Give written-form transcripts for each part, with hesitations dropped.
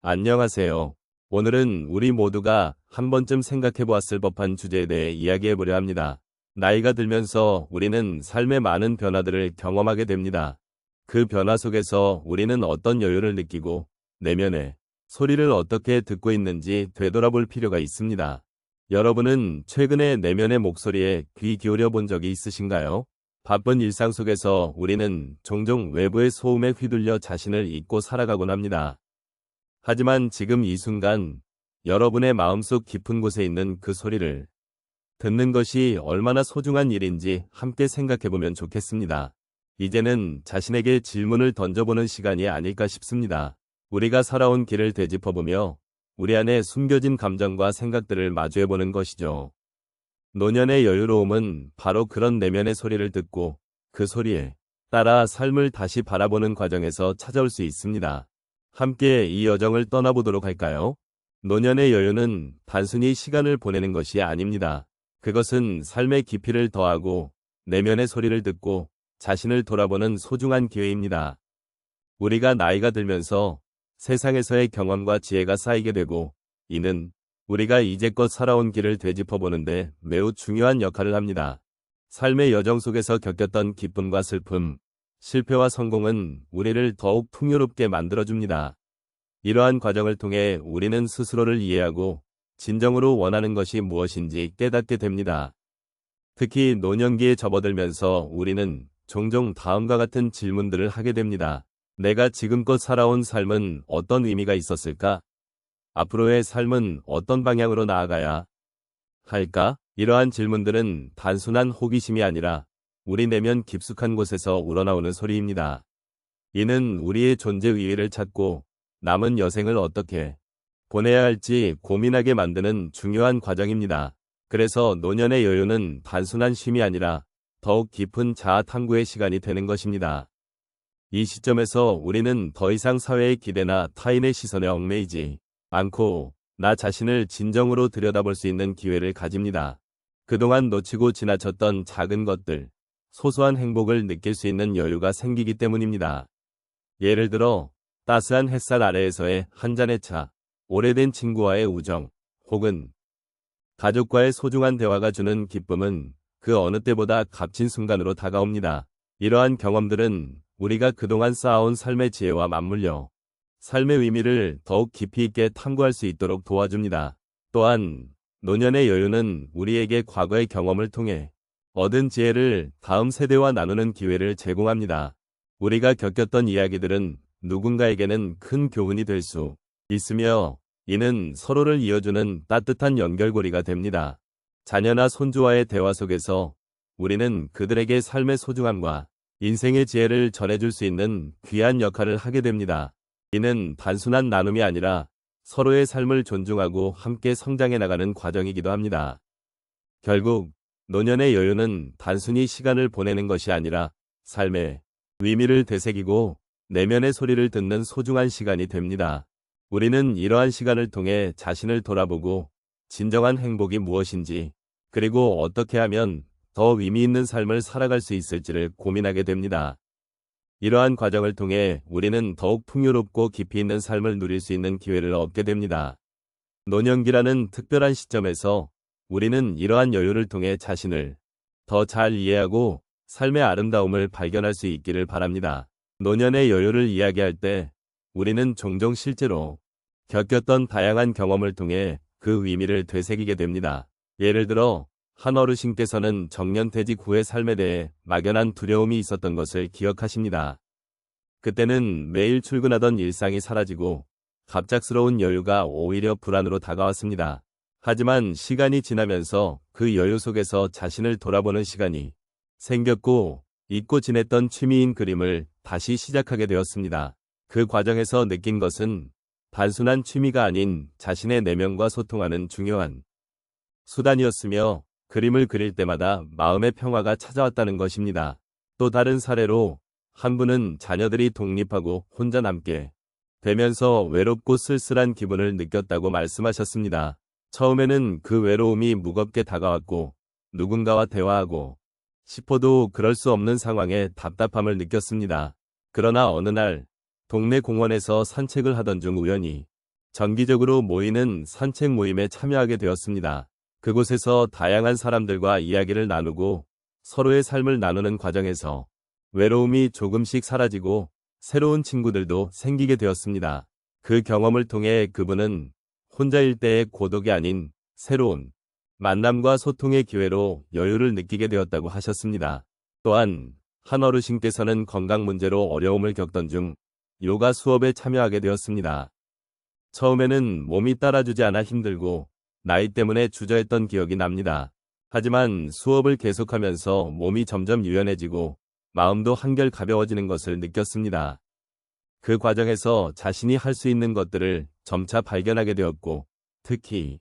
안녕하세요. 오늘은 우리 모두가 한 번쯤 생각해 보았을 법한 주제에 대해 이야기해 보려 합니다. 나이가 들면서 우리는 삶의 많은 변화들을 경험하게 됩니다. 그 변화 속에서 우리는 어떤 여유를 느끼고 내면의 소리를 어떻게 듣고 있는지 되돌아볼 필요가 있습니다. 여러분은 최근에 내면의 목소리에 귀 기울여 본 적이 있으신가요? 바쁜 일상 속에서 우리는 종종 외부의 소음에 휘둘려 자신을 잊고 살아가곤 합니다. 하지만 지금 이 순간 여러분의 마음속 깊은 곳에 있는 그 소리를 듣는 것이 얼마나 소중한 일인지 함께 생각해보면 좋겠습니다. 이제는 자신에게 질문을 던져보는 시간이 아닐까 싶습니다. 우리가 살아온 길을 되짚어보며 우리 안에 숨겨진 감정과 생각들을 마주해보는 것이죠. 노년의 여유로움은 바로 그런 내면의 소리를 듣고 그 소리에 따라 삶을 다시 바라보는 과정에서 찾아올 수 있습니다. 함께 이 여정을 떠나보도록 할까요? 노년의 여유는 단순히 시간을 보내는 것이 아닙니다. 그것은 삶의 깊이를 더하고 내면의 소리를 듣고 자신을 돌아보는 소중한 기회입니다. 우리가 나이가 들면서 세상에서의 경험과 지혜가 쌓이게 되고 이는 우리가 이제껏 살아온 길을 되짚어보는데 매우 중요한 역할을 합니다. 삶의 여정 속에서 겪었던 기쁨과 슬픔, 실패와 성공은 우리를 더욱 풍요롭게 만들어줍니다. 이러한 과정을 통해 우리는 스스로를 이해하고 진정으로 원하는 것이 무엇인지 깨닫게 됩니다. 특히 노년기에 접어들면서 우리는 종종 다음과 같은 질문들을 하게 됩니다. 내가 지금껏 살아온 삶은 어떤 의미가 있었을까? 앞으로의 삶은 어떤 방향으로 나아가야 할까? 이러한 질문들은 단순한 호기심이 아니라 우리 내면 깊숙한 곳에서 우러나오는 소리입니다. 이는 우리의 존재 의의를 찾고 남은 여생을 어떻게 보내야 할지 고민하게 만드는 중요한 과정입니다. 그래서 노년의 여유는 단순한 쉼이 아니라 더욱 깊은 자아 탐구의 시간이 되는 것입니다. 이 시점에서 우리는 더 이상 사회의 기대나 타인의 시선에 얽매이지 않고 나 자신을 진정으로 들여다볼 수 있는 기회를 가집니다. 그동안 놓치고 지나쳤던 작은 것들, 소소한 행복을 느낄 수 있는 여유가 생기기 때문입니다. 예를 들어 따스한 햇살 아래에서의 한 잔의 차, 오래된 친구와의 우정, 혹은 가족과의 소중한 대화가 주는 기쁨은 그 어느 때보다 값진 순간으로 다가옵니다. 이러한 경험들은 우리가 그동안 쌓아온 삶의 지혜와 맞물려 삶의 의미를 더욱 깊이 있게 탐구할 수 있도록 도와줍니다. 또한 노년의 여유는 우리에게 과거의 경험을 통해 얻은 지혜를 다음 세대와 나누는 기회를 제공합니다. 우리가 겪었던 이야기들은 누군가에게는 큰 교훈이 될 수 있으며 이는 서로를 이어주는 따뜻한 연결고리가 됩니다. 자녀나 손주와의 대화 속에서 우리는 그들에게 삶의 소중함과 인생의 지혜를 전해줄 수 있는 귀한 역할을 하게 됩니다. 이는 단순한 나눔이 아니라 서로의 삶을 존중하고 함께 성장해 나가는 과정이기도 합니다. 결국 노년의 여유는 단순히 시간을 보내는 것이 아니라 삶의 의미를 되새기고 내면의 소리를 듣는 소중한 시간이 됩니다. 우리는 이러한 시간을 통해 자신을 돌아보고 진정한 행복이 무엇인지 그리고 어떻게 하면 더 의미 있는 삶을 살아갈 수 있을지를 고민하게 됩니다. 이러한 과정을 통해 우리는 더욱 풍요롭고 깊이 있는 삶을 누릴 수 있는 기회를 얻게 됩니다. 노년기라는 특별한 시점에서 우리는 이러한 여유를 통해 자신을 더 잘 이해하고 삶의 아름다움을 발견할 수 있기를 바랍니다. 노년의 여유를 이야기할 때 우리는 종종 실제로 겪었던 다양한 경험을 통해 그 의미를 되새기게 됩니다. 예를 들어 한 어르신께서는 정년퇴직 후의 삶에 대해 막연한 두려움이 있었던 것을 기억하십니다. 그때는 매일 출근하던 일상이 사라지고 갑작스러운 여유가 오히려 불안으로 다가왔습니다. 하지만 시간이 지나면서 그 여유 속에서 자신을 돌아보는 시간이 생겼고 잊고 지냈던 취미인 그림을 다시 시작하게 되었습니다. 그 과정에서 느낀 것은 단순한 취미가 아닌 자신의 내면과 소통하는 중요한 수단이었으며 그림을 그릴 때마다 마음의 평화가 찾아왔다는 것입니다. 또 다른 사례로 한 분은 자녀들이 독립하고 혼자 남게 되면서 외롭고 쓸쓸한 기분을 느꼈다고 말씀하셨습니다. 처음에는 그 외로움이 무겁게 다가왔고 누군가와 대화하고 싶어도 그럴 수 없는 상황에 답답함을 느꼈습니다. 그러나 어느 날 동네 공원에서 산책을 하던 중 우연히 정기적으로 모이는 산책 모임에 참여하게 되었습니다. 그곳에서 다양한 사람들과 이야기를 나누고 서로의 삶을 나누는 과정에서 외로움이 조금씩 사라지고 새로운 친구들도 생기게 되었습니다. 그 경험을 통해 그분은 혼자일 때의 고독이 아닌 새로운 만남과 소통의 기회로 여유를 느끼게 되었다고 하셨습니다. 또한 한 어르신께서는 건강 문제로 어려움을 겪던 중 요가 수업에 참여하게 되었습니다. 처음에는 몸이 따라주지 않아 힘들고 나이 때문에 주저했던 기억이 납니다. 하지만 수업을 계속하면서 몸이 점점 유연해지고 마음도 한결 가벼워지는 것을 느꼈습니다. 그 과정에서 자신이 할 수 있는 것들을 점차 발견하게 되었고, 특히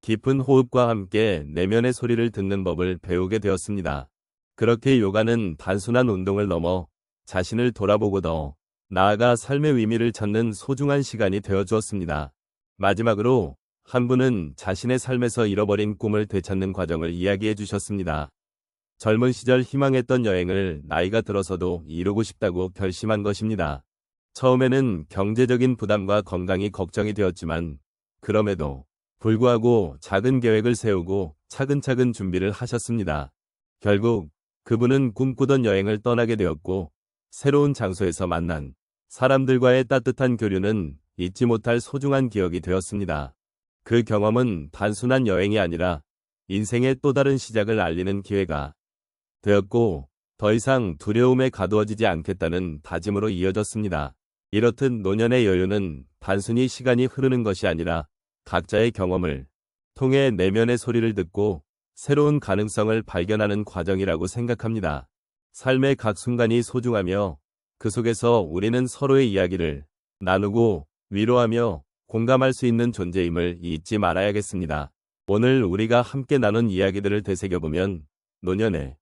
깊은 호흡과 함께 내면의 소리를 듣는 법을 배우게 되었습니다. 그렇게 요가는 단순한 운동을 넘어 자신을 돌아보고 더 나아가 삶의 의미를 찾는 소중한 시간이 되어 주었습니다. 마지막으로 한 분은 자신의 삶에서 잃어버린 꿈을 되찾는 과정을 이야기해 주셨습니다. 젊은 시절 희망했던 여행을 나이가 들어서도 이루고 싶다고 결심한 것입니다. 처음에는 경제적인 부담과 건강이 걱정이 되었지만 그럼에도 불구하고 작은 계획을 세우고 차근차근 준비를 하셨습니다. 결국 그분은 꿈꾸던 여행을 떠나게 되었고 새로운 장소에서 만난 사람들과의 따뜻한 교류는 잊지 못할 소중한 기억이 되었습니다. 그 경험은 단순한 여행이 아니라 인생의 또 다른 시작을 알리는 기회가 되었고 더 이상 두려움에 가두어지지 않겠다는 다짐으로 이어졌습니다. 이렇듯 노년의 여유는 단순히 시간이 흐르는 것이 아니라 각자의 경험을 통해 내면의 소리를 듣고 새로운 가능성을 발견하는 과정이라고 생각합니다. 삶의 각 순간이 소중하며 그 속에서 우리는 서로의 이야기를 나누고 위로하며 공감할 수 있는 존재임을 잊지 말아야겠습니다. 오늘 우리가 함께 나눈 이야기들을 되새겨보면 노년의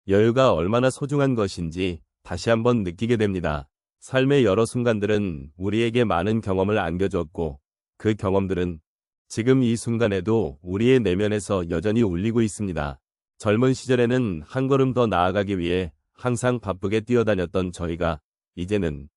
여유가 얼마나 소중한 것인지 다시 한번 느끼게 됩니다. 삶의 여러 순간들은 우리에게 많은 경험을 안겨주었고 그 경험들은 지금 이 순간에도 우리의 내면에서 여전히 울리고 있습니다. 젊은 시절에는 한 걸음 더 나아가기 위해 항상 바쁘게 뛰어다녔던 저희가 이제는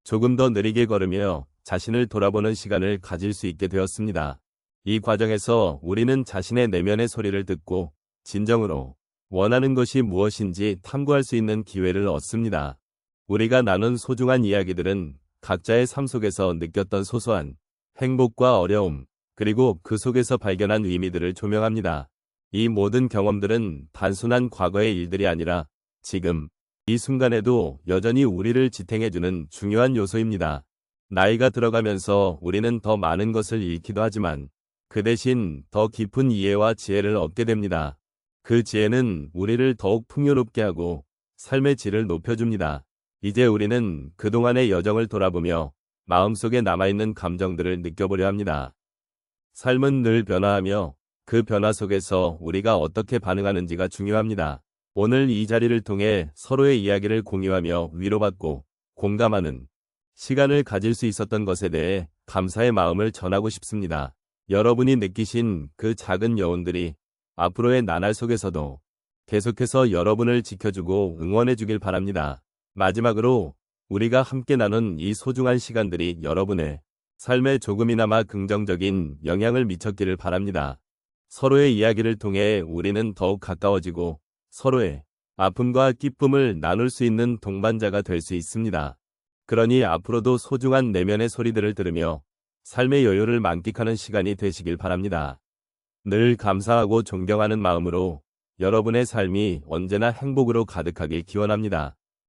조금 더 느리게 걸으며 자신을 돌아보는 시간을 가질 수 있게 되었습니다. 이 과정에서 우리는 자신의 내면의 소리를 듣고 진정으로 원하는 것이 무엇인지 탐구할 수 있는 기회를 얻습니다. 우리가 나눈 소중한 이야기들은 각자의 삶 속에서 느꼈던 소소한 행복과 어려움, 그리고 그 속에서 발견한 의미들을 조명합니다. 이 모든 경험들은 단순한 과거의 일들이 아니라 지금, 이 순간에도 여전히 우리를 지탱해주는 중요한 요소입니다. 나이가 들어가면서 우리는 더 많은 것을 잃기도 하지만 그 대신 더 깊은 이해와 지혜를 얻게 됩니다. 그 지혜는 우리를 더욱 풍요롭게 하고 삶의 질을 높여줍니다. 이제 우리는 그동안의 여정을 돌아보며 마음속에 남아있는 감정들을 느껴보려 합니다. 삶은 늘 변화하며 그 변화 속에서 우리가 어떻게 반응하는지가 중요합니다. 오늘 이 자리를 통해 서로의 이야기를 공유하며 위로받고 공감하는 시간을 가질 수 있었던 것에 대해 감사의 마음을 전하고 싶습니다. 여러분이 느끼신 그 작은 여운들이 앞으로의 나날 속에서도 계속해서 여러분을 지켜주고 응원해 주길 바랍니다. 마지막으로 우리가 함께 나눈 이 소중한 시간들이 여러분의 삶에 조금이나마 긍정적인 영향을 미쳤기를 바랍니다. 서로의 이야기를 통해 우리는 더욱 가까워지고 서로의 아픔과 기쁨을 나눌 수 있는 동반자가 될 수 있습니다. 그러니 앞으로도 소중한 내면의 소리들을 들으며 삶의 여유를 만끽하는 시간이 되시길 바랍니다. 늘 감사하고 존경하는 마음으로 여러분의 삶이 언제나 행복으로 가득하길 기원합니다.